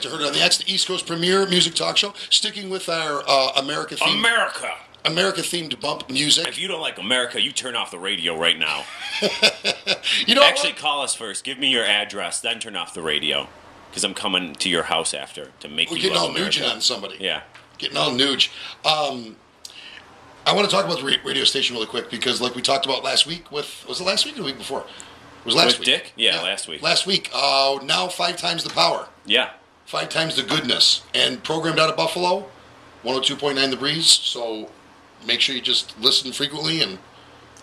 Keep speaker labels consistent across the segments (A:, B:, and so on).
A: to Heard It on the X, the East Coast premier music talk show. Sticking with our America-themed bump music.
B: If you don't like America, you turn off the radio right now.
A: You know,
B: Actually, call us first. Give me your address, then turn off the radio. Because I'm coming to your house after to make you love America.
A: We're getting all nugent on somebody.
B: Yeah.
A: Getting all nuge. I want to talk about the radio station really quick because, like we talked about last week was it last week or the week before? It was last week.
B: Dick? Yeah, last week.
A: Last week. Now 5 times the power.
B: Yeah.
A: 5 times the goodness. And programmed out of Buffalo, 102.9 The Breeze. So make sure you just listen frequently and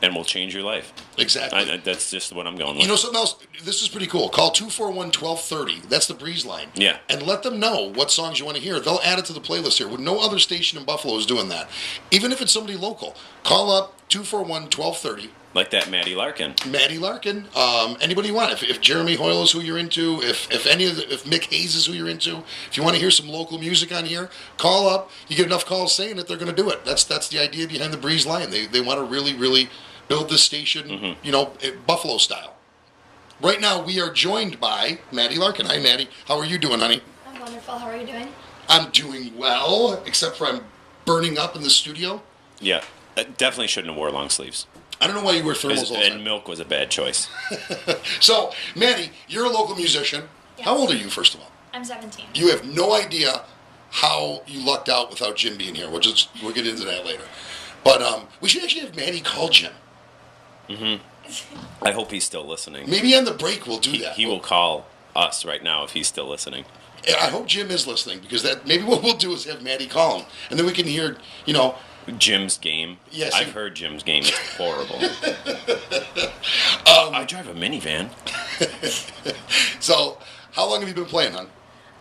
B: we'll change your life.
A: Exactly.
B: That's just what I'm going with.
A: You know something else? This is pretty cool. Call 241-1230. That's the Breeze line.
B: Yeah.
A: And let them know what songs you want to hear. They'll add it to the playlist here. No other station in Buffalo is doing that. Even if it's somebody local. Call up 241-1230.
B: Like that Maddie Larkin.
A: Maddie Larkin. Anybody you want. If Jeremy Hoyle is who you're into, if Mick Hayes is who you're into, if you want to hear some local music on here, call up. You get enough calls saying it, they're going to do it. That's the idea behind the Breeze line. They want to really, really build this station, Buffalo style. Right now, we are joined by Maddie Larkin. Hi, Maddie. How are you doing, honey?
C: I'm wonderful. How are you doing?
A: I'm doing well, except for I'm burning up in the studio.
B: Yeah. I definitely shouldn't have wore long sleeves.
A: I don't know why you wear thermals all the time.
B: And milk was a bad choice.
A: So, Maddie, you're a local musician.
C: Yes.
A: How old are you, first of all?
C: I'm 17.
A: You have no idea how you lucked out without Jim being here. We'll get into that later. But we should actually have Maddie call Jim.
B: Mm-hmm. I hope he's still listening.
A: Maybe on the break we'll do that.
B: He will call us right now if he's still listening.
A: I hope Jim is listening because maybe what we'll do is have Maddie call him, and then we can hear,
B: Jim's game.
A: Yes,
B: I've heard Jim's game. It's horrible. I drive a minivan.
A: So, how long have you been playing, hon?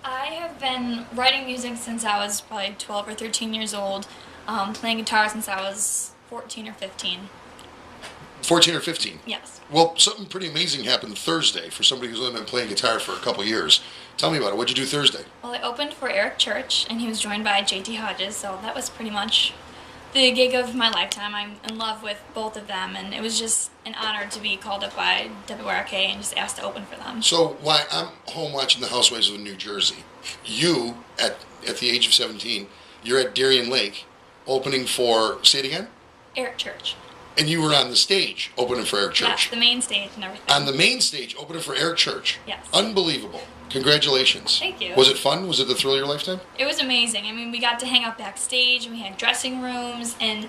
C: I have been writing music since I was probably 12 or 13 years old, playing guitar since I was 14 or 15.
A: 14 or 15?
C: Yes.
A: Well, something pretty amazing happened Thursday for somebody who's only been playing guitar for a couple years. Tell me about it. What'd you do Thursday?
C: Well, I opened for Eric Church, and he was joined by JT Hodges, so that was pretty much the gig of my lifetime. I'm in love with both of them, and it was just an honor to be called up by WRK and just asked to open for them.
A: So, while I'm home watching The Housewives of New Jersey, you, at the age of 17, you're at Darien Lake opening for, say it again?
C: Eric Church.
A: And you were on the stage opening for Eric Church.
C: Yes, the main stage and everything.
A: On the main stage opening for Eric Church.
C: Yes.
A: Unbelievable. Congratulations.
C: Thank you.
A: Was it fun? Was it the thrill of your lifetime?
C: It was amazing. I mean, we got to hang out backstage, and we had dressing rooms, and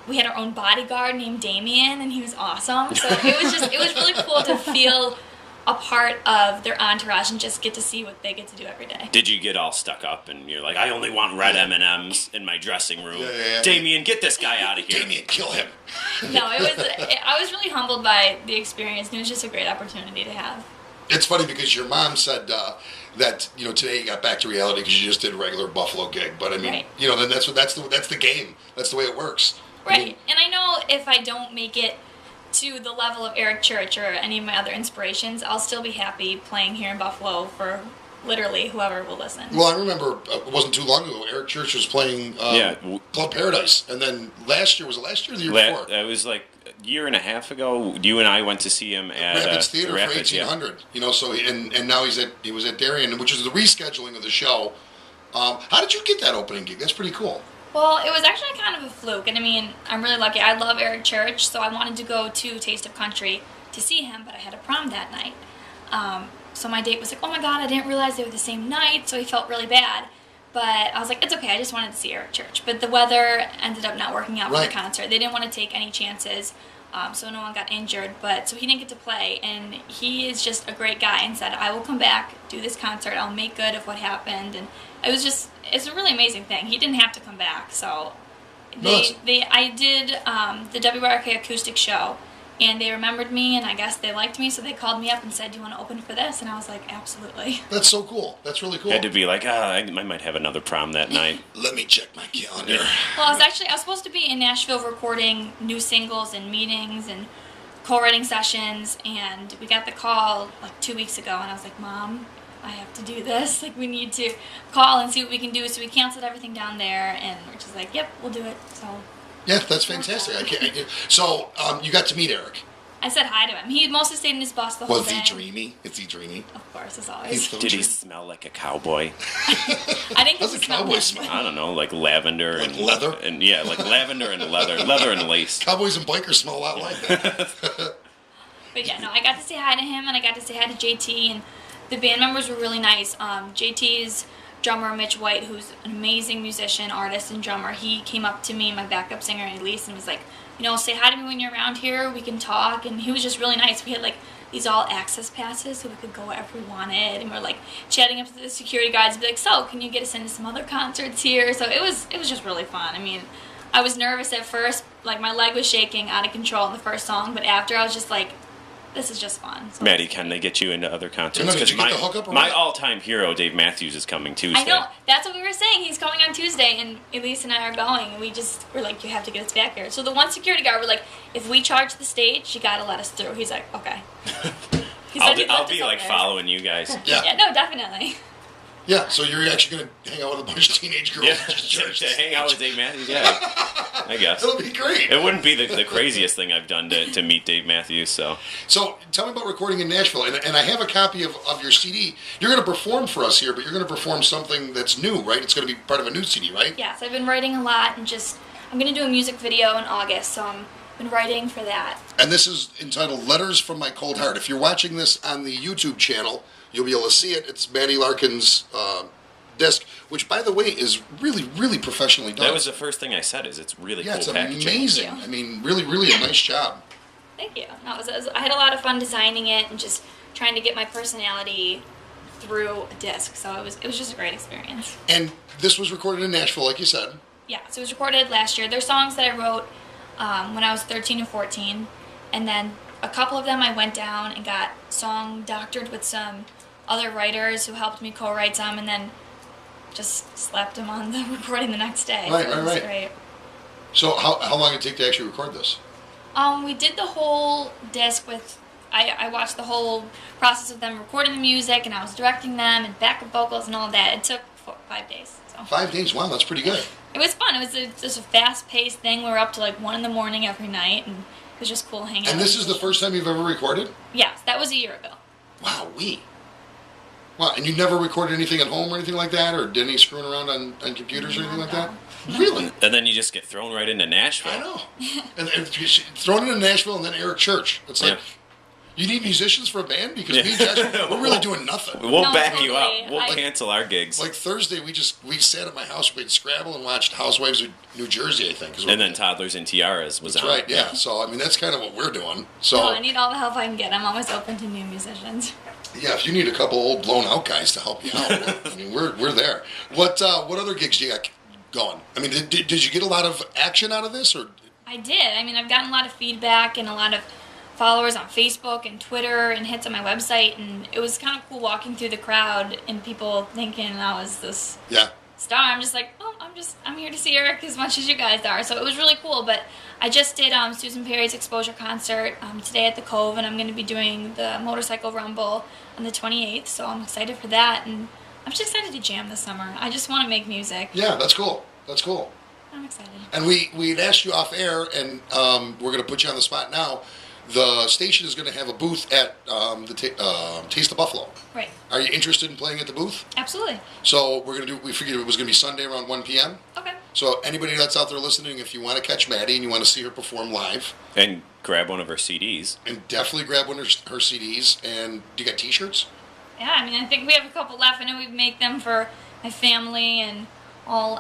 C: we had our own bodyguard named Damien, and he was awesome. So it was really cool to feel a part of their entourage and just get to see what they get to do every day.
B: Did you get all stuck up and you're like, I only want red M&Ms in my dressing room?
A: Yeah.
B: Damien, get this guy out of here.
A: Damien, kill him.
C: No, I was really humbled by the experience, and it was just a great opportunity to have.
A: It's funny because your mom said that today you got back to reality because you just did a regular Buffalo gig. But I mean,
C: right.
A: Then that's the game. That's the way it works.
C: Right.
A: I mean,
C: and I know if I don't make it to the level of Eric Church or any of my other inspirations, I'll still be happy playing here in Buffalo for literally whoever will listen.
A: Well, I remember it wasn't too long ago. Eric Church was playing Club Paradise, and then last year or the year before?
B: It was like a year and a half ago. You and I went to see him at
A: Rapids Theater for 1800.
B: Yeah.
A: So and now he was at Darien, which is the rescheduling of the show. How did you get that opening gig? That's pretty cool.
C: Well, it was actually kind of a fluke, and I mean, I'm really lucky. I love Eric Church, so I wanted to go to Taste of Country to see him, but I had a prom that night. So my date was like, oh my god, I didn't realize they were the same night, so he felt really bad. But I was like, it's okay, I just wanted to see Eric Church. But the weather ended up not working out for the concert. They didn't want to take any chances, so no one got injured. So he didn't get to play, and he is just a great guy and said, I will come back, do this concert, I'll make good of what happened. And it's a really amazing thing. He didn't have to come back, so I did the WRK acoustic show, and they remembered me, and I guess they liked me, so they called me up and said, do you want to open for this? And I was like, absolutely.
A: That's so cool. That's really cool.
B: Had to be like, I might have another prom that night.
A: Let me check my calendar.
C: Well, I was supposed to be in Nashville recording new singles and meetings and co-writing sessions, and we got the call like 2 weeks ago, and I was like, Mom, I have to do this. Like, we need to call and see what we can do. So we canceled everything down there, and we're just like, yep, we'll do it. So.
A: Yeah, that's fantastic. So you got to meet Eric.
C: I said hi to him. He mostly stayed in his bus the whole
A: Was
C: day.
A: he dreamy? Is he dreamy?
C: Of course, as always.
A: He's so
B: Did he
A: dreamy.
B: smell like a cowboy?
C: I didn't get
A: How's
C: to
A: a
C: smell
A: cowboy
C: him.
A: smell?
B: I don't know, like lavender
A: Like
B: and
A: leather?
B: and yeah, like lavender and leather and lace.
A: Cowboys and bikers smell a lot like that.
C: But yeah, no, I got to say hi to him, and I got to say hi to JT, and the band members were really nice. JT's drummer, Mitch White, who's an amazing musician, artist, and drummer, he came up to me, my backup singer, Elise, and was like, say hi to me when you're around here, we can talk, and he was just really nice. We had, like, these all access passes, so we could go wherever we wanted, and we're, like, chatting up to the security guards, and be like, so, can you get us into some other concerts here? So it was just really fun. I mean, I was nervous at first, like, my leg was shaking out of control in the first song, but after, I was just like, this is just fun. So
B: Maddie, can they get you into other concerts?
A: Did you get the hookup or
B: my
A: what?
B: all-time hero, Dave Matthews, is coming Tuesday.
C: I know, that's what we were saying. He's coming on Tuesday, and Elise and I are going, and we're like, you have to get us back here. So the one security guard, we're like, if we charge the stage, you gotta let us through. He's like, okay. He said he'd
B: I'll
C: lift
B: be
C: us
B: like
C: up there.
B: following you guys.
A: Yeah.
C: Yeah, no, definitely.
A: Yeah, so you're actually going to hang out with a bunch of teenage girls
B: Yeah,
A: at church.
B: to hang out with Dave Matthews. Yeah, I guess
A: That'll be great.
B: it wouldn't be the craziest thing I've done to meet Dave Matthews. So
A: So tell me about recording in Nashville. And I have a copy of your CD. You're going to perform for us here, but you're going to perform something that's new, right? It's going to be part of a new CD, right?
C: Yes, I've been writing a lot, and I'm gonna do a music video in August, so I've been writing for that.
A: And this is entitled Letters from My Cold Heart. If you're watching this on the YouTube channel, you'll be able to see it. It's Maddie Larkin's disc, which, by the way, is really, really professionally done.
B: that was the first thing I said. Is it's really
A: yeah,
B: cool
A: it's
B: packaging.
A: amazing.
C: Thank you.
A: I mean, really, really a nice job.
C: Thank you. No, I had a lot of fun designing it and just trying to get my personality through a disc, so it was just a great experience.
A: And this was recorded in Nashville, like you said.
C: Yeah, so it was recorded last year. They're songs that I wrote when I was 13 and 14, and then a couple of them I went down and got song doctored with some other writers who helped me co-write some, and then just slapped them on the recording the next day.
A: Right,
C: so it was
A: right.
C: great.
A: So how long did it take to actually record this?
C: We did the whole disc with. I watched the whole process of them recording the music, and I was directing them and backup vocals and all that. It took 5 days. So
A: 5 days. Wow, that's pretty good.
C: it was fun. It was just a fast-paced thing. We were up to like 1 a.m. every night, and it was just cool hanging out.
A: And this is the first time you've ever recorded?
C: Yes, that was a year ago.
A: Wow, Wow, and you never recorded anything at home or anything like that, or did any screwing around on computers or anything like that? Really?
B: And then you just get thrown right into Nashville.
A: I know. And thrown into Nashville and then Eric Church. It's like,
B: Yeah.
A: you need musicians for a band? Because me and Josh, we're really doing nothing.
B: We'll
C: No,
B: back you
C: totally.
B: up. We'll cancel our gigs.
A: Like Thursday, we sat at my house, played Scrabble, and watched Housewives of New Jersey, I think.
B: And then Toddlers and Tiaras was
A: That's
B: on.
A: right, yeah. So, I mean, that's kind of what we're doing. So,
C: No, I need all the help I can get. I'm always open to new musicians.
A: yeah, if you need a couple old blown out guys to help you out, I mean, we're there. What other gigs do you got going? I mean, did you get a lot of action out of this, or?
C: I did. I mean, I've gotten a lot of feedback and a lot of followers on Facebook and Twitter and hits on my website, and it was kind of cool walking through the crowd and people thinking I was this
A: Yeah.
C: star. I'm just like, oh, I'm here to see Eric as much as you guys are. So it was really cool. But I just did Susan Perry's exposure concert today at the Cove, and I'm going to be doing the Motorcycle Rumble on the 28th. So I'm excited for that, and I'm just excited to jam this summer. I just want to make music.
A: Yeah, that's cool. That's cool.
C: I'm excited.
A: And we had asked you off air, and we're going to put you on the spot now. The station is going to have a booth at the Taste of Buffalo.
C: Right.
A: Are you interested in playing at the booth?
C: Absolutely.
A: So we figured it was going to be Sunday around 1 p.m.
C: Okay.
A: So anybody that's out there listening, if you want to catch Maddie and you want to see her perform live,
B: And grab one of her CDs.
A: and definitely grab one of her CDs. And do you got T-shirts?
C: Yeah, I mean, I think we have a couple left. I know we make them for my family and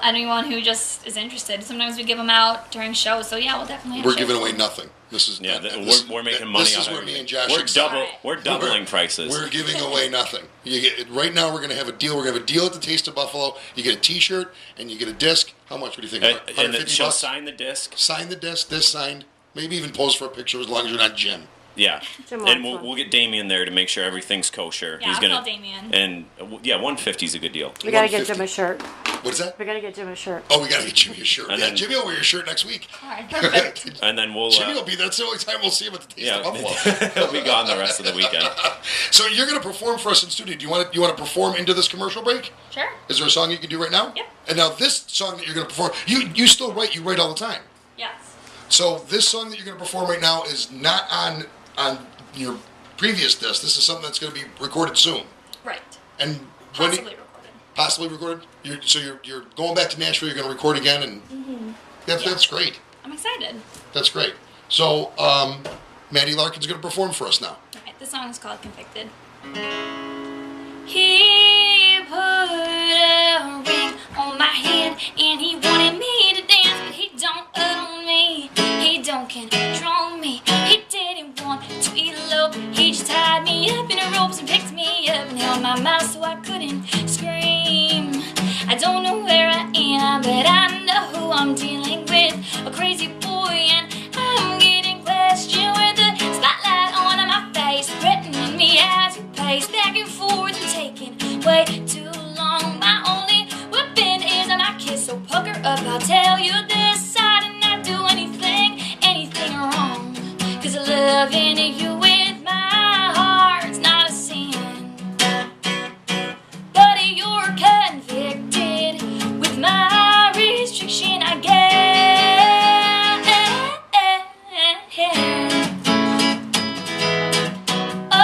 C: anyone who just is interested. Sometimes we give them out during shows. So yeah, we'll definitely. Have
A: We're
C: shows.
A: giving away nothing. This is
B: Yeah,
A: this-
B: we're making money
A: This
B: on
A: is where
B: everything.
A: me and Josh
B: We're
A: excel.
B: we're doubling prices.
A: We're giving away nothing. You get right now. We're going to have a deal. We're going to have a deal at the Taste of Buffalo. You get a T-shirt and you get a disc. How much? What do you think?
B: and then
A: 150
B: she'll
A: bucks?
B: sign the disc.
A: Sign the disc. This signed. Maybe even pose for a picture as long as you're not Jim.
B: Yeah,
D: Jim
B: and
D: wants one.
B: we'll get Damien there to make sure everything's kosher.
C: Yeah, I'll tell Damien.
B: And yeah, 150 is a good deal.
D: We gotta get
A: 150.
D: Jim a shirt.
A: What is that?
D: We gotta get Jim a shirt.
A: Oh, we got to get Jimmy a shirt.
B: And
A: Yeah,
B: then-
A: Jimmy will wear your shirt next week.
C: All right, perfect.
B: And then we'll
A: Jimmy will be there. That's the only time we'll see him at the Taste of Buffalo.
B: yeah, he'll be gone the rest of the weekend.
A: So you're going to perform for us in studio. Do you want to perform into this commercial break?
C: Sure.
A: Is there a song you can do right now?
C: Yep.
A: And now this song that you're going to perform, you still write. You write all the time.
C: Yes.
A: So this song that you're going to perform right now is not on on your previous disc. This is something that's going to be recorded soon.
C: Right.
A: And
C: Possibly recorded.
A: Possibly recorded. You're going back to Nashville. You're going to record again, and that's great.
C: I'm excited.
A: That's great. So Maddie Larkin's going to perform for us now.
C: Right. This song is called "Convicted." He put a ring on my hand and he wanted me to dance, but he don't own me. He don't control me. He didn't want to elope. He just tied me up in ropes and picked me up and held my mouth so I couldn't scream. I don't know where I am, but I know who I'm dealing with. A crazy boy, and I'm getting questioned with the spotlight on my face, threatening me as you pace back and forth and taking way too long. My only weapon is my kiss, so pucker up, I'll tell you this. I did not do anything wrong, 'cause loving you with my heart's not a sin. But you're convicted with my restriction, I guess. Oh,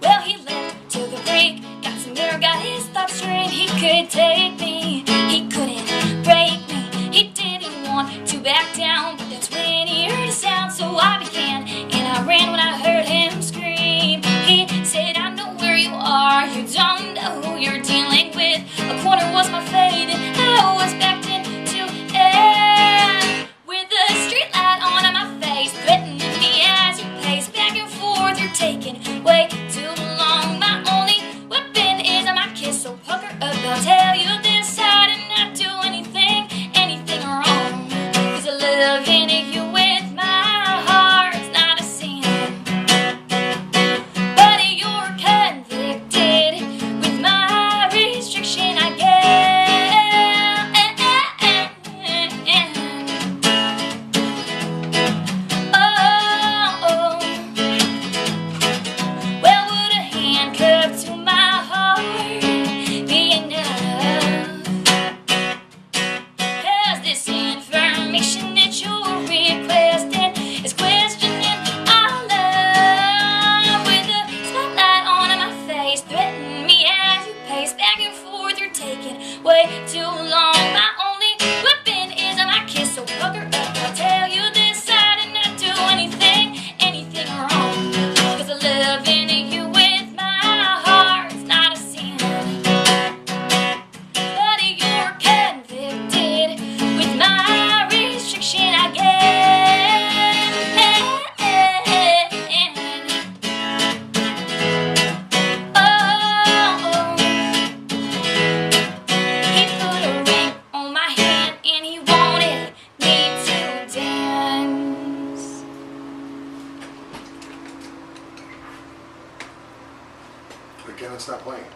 C: well, he left, took a break, got some air, got his thoughts straight. He could take me, he couldn't break me. He didn't want to back down, but that's when he heard a sound, so I began, and I ran when I heard him scream. He said, I know where you are, you don't know who you're dealing with. A corner was my fate, and I was backed into it, with the street light on my face, threatening me as you pace back and forth. You're taking way too long. My only weapon is my kiss, so pucker up, I'll tell you this. I did not do anything wrong, 'cause loving you with my heart's not a sin. But you're convicted with my restriction, I guess. Oh, well, would a handcuff to my heart be enough? 'Cause this information that you're requesting is questioning our love, with the spotlight on my face, threatening me as you pace back and forth. You're taking way too long. My only weapon is my kiss, so pucker up, I'll tell you this. I did not do anything wrong, 'cause loving you with my heart's not a sin. But you're convicted with my restriction, I guess. Oh, he put a ring on my hand and he wanted me to dance.
A: Again, it's not playing.